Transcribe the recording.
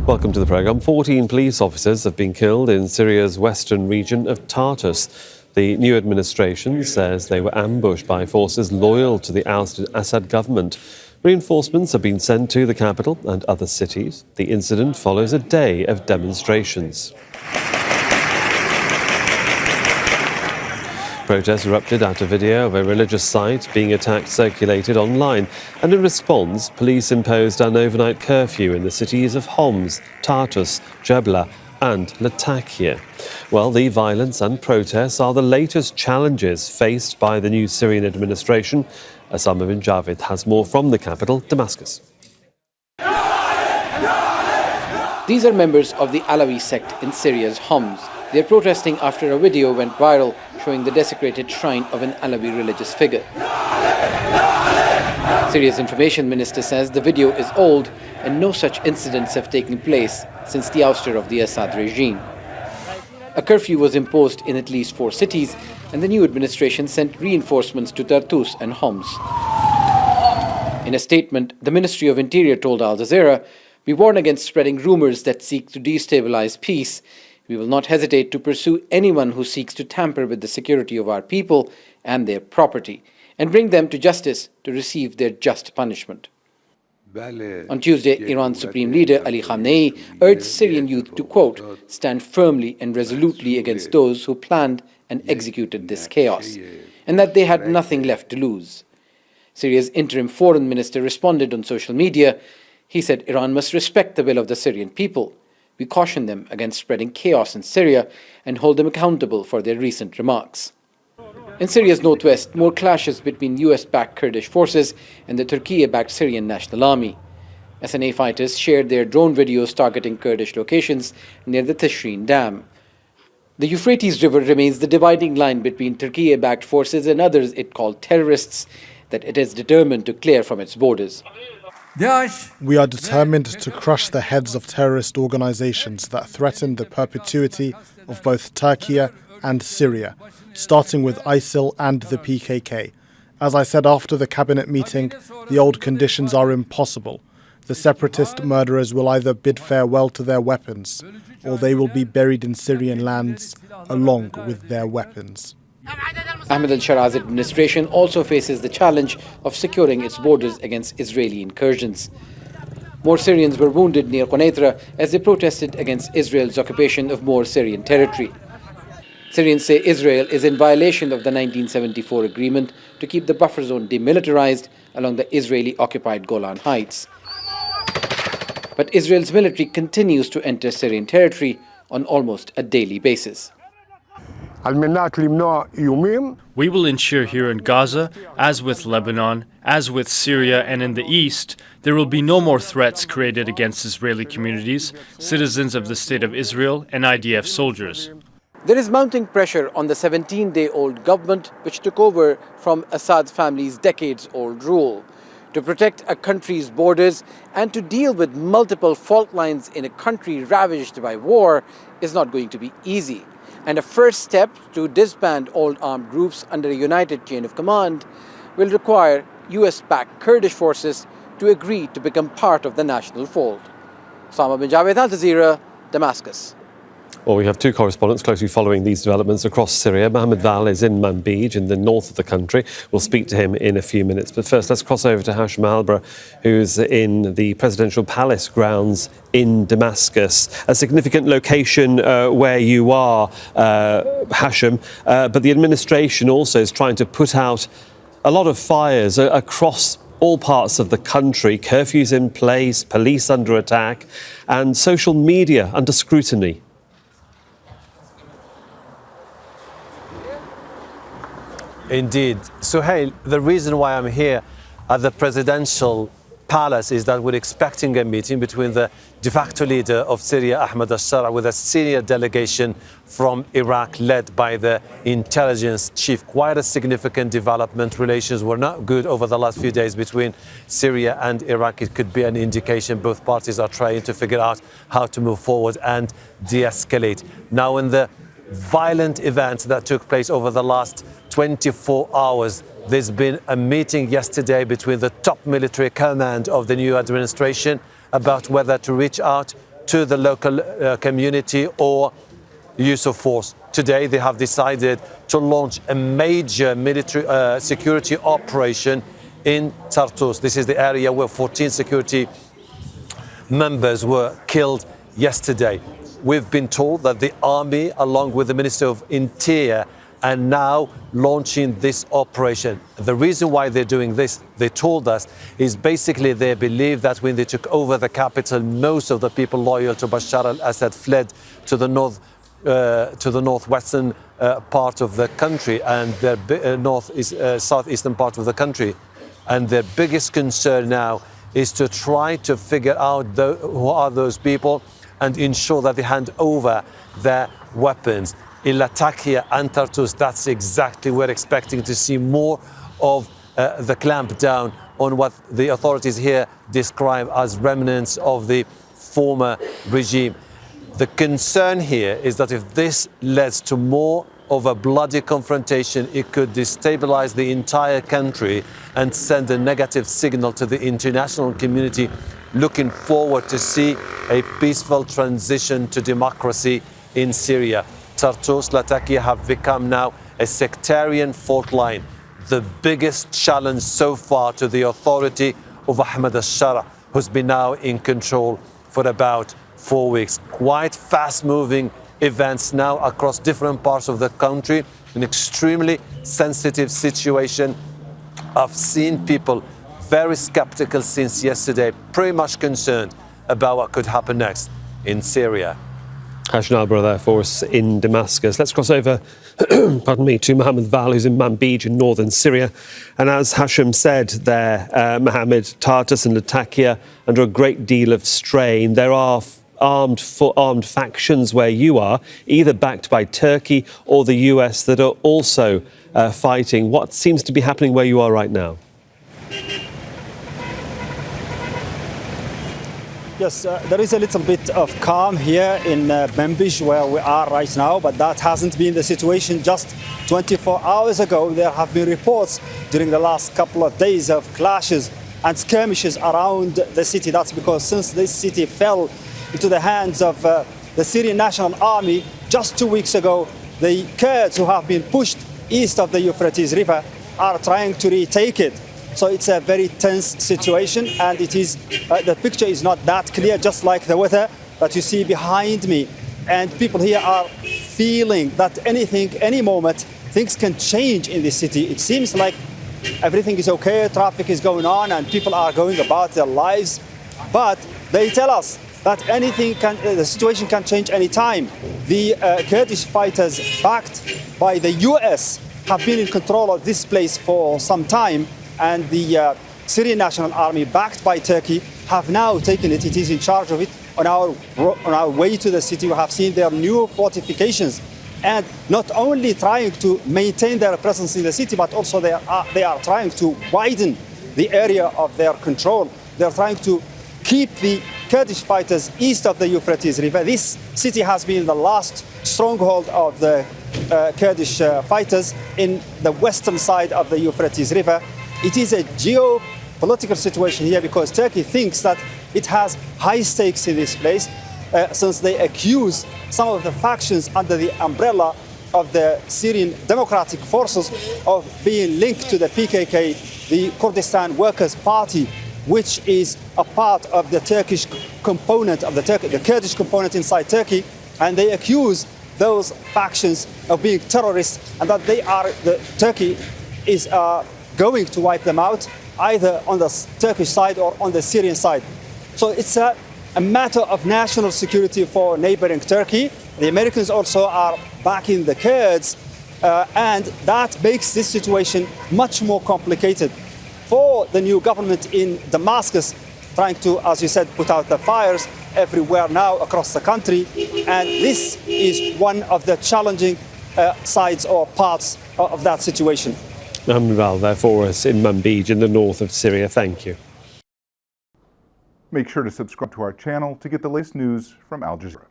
Welcome to the programme. 14 police officers have been killed in Syria's western region of Tartus. The new administration says they were ambushed by forces loyal to the al-Assad government. Reinforcements have been sent to the capital and other cities. The incident follows a day of demonstrations. Protests erupted after video of a religious site being attacked circulated online, and in response, police imposed an overnight curfew in the cities of Homs, Tartus, Jebla and Latakia. Well, the violence and protests are the latest challenges faced by the new Syrian administration. Mohamed Vall has more from the capital, Damascus. These are members of the Alawi sect in Syria's Homs. They are protesting after a video went viral showing the desecrated shrine of an Alawi religious figure. Syria's information minister says the video is old and no such incidents have taken place since the ouster of the Assad regime. A curfew was imposed in at least 4 cities, and the new administration sent reinforcements to Tartus and Homs. In a statement, the Ministry of Interior told Al Jazeera, "We warn against spreading rumors that seek to destabilize peace. We will not hesitate to pursue anyone who seeks to tamper with the security of our people and their property, and bring them to justice to receive their just punishment." On Tuesday, Iran's Supreme Leader Ali Khamenei urged Syrian youth to, quote, "stand firmly and resolutely against those who planned and executed this chaos, and that they had nothing left to lose." Syria's interim foreign minister responded on social media. He said Iran must respect the will of the Syrian people. We caution them against spreading chaos in Syria and hold them accountable for their recent remarks. In Syria's northwest, more clashes between US-backed Kurdish forces and the Turkey-backed Syrian National Army. SNA fighters shared their drone videos targeting Kurdish locations near the Tahrir Dam. The Euphrates River remains the dividing line between Turkey-backed forces and others it called terrorists that it is determined to clear from its borders. We are determined to crush the heads of terrorist organizations that threaten the perpetuity of both Turkey and Syria, starting with ISIL and the PKK. As I said after the cabinet meeting, the old conditions are impossible. The separatist murderers will either bid farewell to their weapons, or they will be buried in Syrian lands along with their weapons. Ahmed al-Shara's administration also faces the challenge of securing its borders against Israeli incursions. More Syrians were wounded near Quneitra as they protested against Israel's occupation of more Syrian territory. Syrians say Israel is in violation of the 1974 agreement to keep the buffer zone demilitarized along the Israeli-occupied Golan Heights. But Israel's military continues to enter Syrian territory on almost a daily basis. We will ensure here in Gaza, as with Lebanon, as with Syria and in the east, there will be no more threats created against Israeli communities, citizens of the State of Israel and IDF soldiers. There is mounting pressure on the 17-day-old government which took over from Assad's family's decades-old rule. To protect a country's borders and to deal with multiple fault lines in a country ravaged by war is not going to be easy. And a first step to disband all armed groups under a united chain of command will require US-backed Kurdish forces to agree to become part of the national fold. Mohamed Vall, Al Jazeera, Damascus. Well, we have 2 correspondents closely following these developments across Syria. Mohamed Vall is in Manbij in the north of the country. We'll speak to him in a few minutes. But first, let's cross over to Hashem Ahelbarra, who's in the presidential palace grounds in Damascus, a significant location where you are, Hashem. But the administration also is trying to put out a lot of fires across all parts of the country, curfews in place, police under attack, and social media under scrutiny. Indeed. Suhail, the reason why I'm here at the presidential palace is that we're expecting a meeting between the de facto leader of Syria, Ahmed al-Sharaa, with a senior delegation from Iraq led by the intelligence chief. Quite a significant development. Relations were not good over the last few days between Syria and Iraq. It could be an indication both parties are trying to figure out how to move forward and de-escalate. Now, in the violent events that took place over the last 24 hours, there's been a meeting yesterday between the top military command of the new administration about whether to reach out to the local community or use of force. Today they have decided to launch a major military security operation in Tartus. This is the area where 14 security members were killed yesterday. We've been told that the army, along with the Minister of Interior, are now launching this operation. The reason why they're doing this, they told us, is basically they believe that when they took over the capital, most of the people loyal to Bashar al-Assad fled to the northwestern part of the country and their southeastern part of the country. And their biggest concern now is to try to figure out who are those people and ensure that they hand over their weapons. In Latakia and Tartus, that's exactly we're expecting to see more of the clampdown on what the authorities here describe as remnants of the former regime. The concern here is that if this leads to more of a bloody confrontation, it could destabilize the entire country and send a negative signal to the international community looking forward to see a peaceful transition to democracy in Syria. Tartus, Latakia have become now a sectarian fault line, the biggest challenge so far to the authority of Ahmed al-Sharaa, who's been now in control for about 4 weeks. Quite fast-moving events now across different parts of the country, an extremely sensitive situation. I've seen people very skeptical since yesterday, pretty much concerned about what could happen next in Syria. Ahelbarra there for us in Damascus. Let's cross over pardon me, to Mohamed Vall, who's in Manbij in northern Syria. And as Hashem said there, Mohammed, Tartus and Latakia under a great deal of strain. There are armed factions where you are, either backed by Turkey or the US, that are also fighting. What seems to be happening where you are right now? Yes, there is a little bit of calm here in Manbij where we are right now, but that hasn't been the situation just 24 hours ago. There have been reports during the last couple of days of clashes and skirmishes around the city. That's because since this city fell into the hands of the Syrian National Army just 2 weeks ago, the Kurds who have been pushed east of the Euphrates River are trying to retake it. So it's a very tense situation, and it is the picture is not that clear, just like the weather that you see behind me. And people here are feeling that any moment, things can change in this city. It seems like everything is okay, traffic is going on, and people are going about their lives. But they tell us that the situation can change anytime. The Kurdish fighters, backed by the US, have been in control of this place for some time. And the Syrian National Army, backed by Turkey, have now taken it. It is in charge of it. On our way to the city, we have seen their new fortifications, and not only trying to maintain their presence in the city, but also they are trying to widen the area of their control. They are trying to keep the Kurdish fighters east of the Euphrates River. This city has been the last stronghold of the Kurdish fighters in the western side of the Euphrates River. It is a geopolitical situation here because Turkey thinks that it has high stakes in this place since they accuse some of the factions under the umbrella of the Syrian Democratic Forces of being linked to the PKK, the Kurdistan Workers' Party, which is a part of the Turkish component of the Kurdish component inside Turkey, and they accuse those factions of being terrorists and that Turkey is going to wipe them out, either on the Turkish side or on the Syrian side. So it's a matter of national security for neighboring Turkey. The Americans also are backing the Kurds, and that makes this situation much more complicated for the new government in Damascus, trying to, as you said, put out the fires everywhere now across the country. And this is one of the challenging sides or parts of that situation. Mohamed Vall there for us in Manbij in the north of Syria. Thank you. Make sure to subscribe to our channel to get the latest news from Al Jazeera.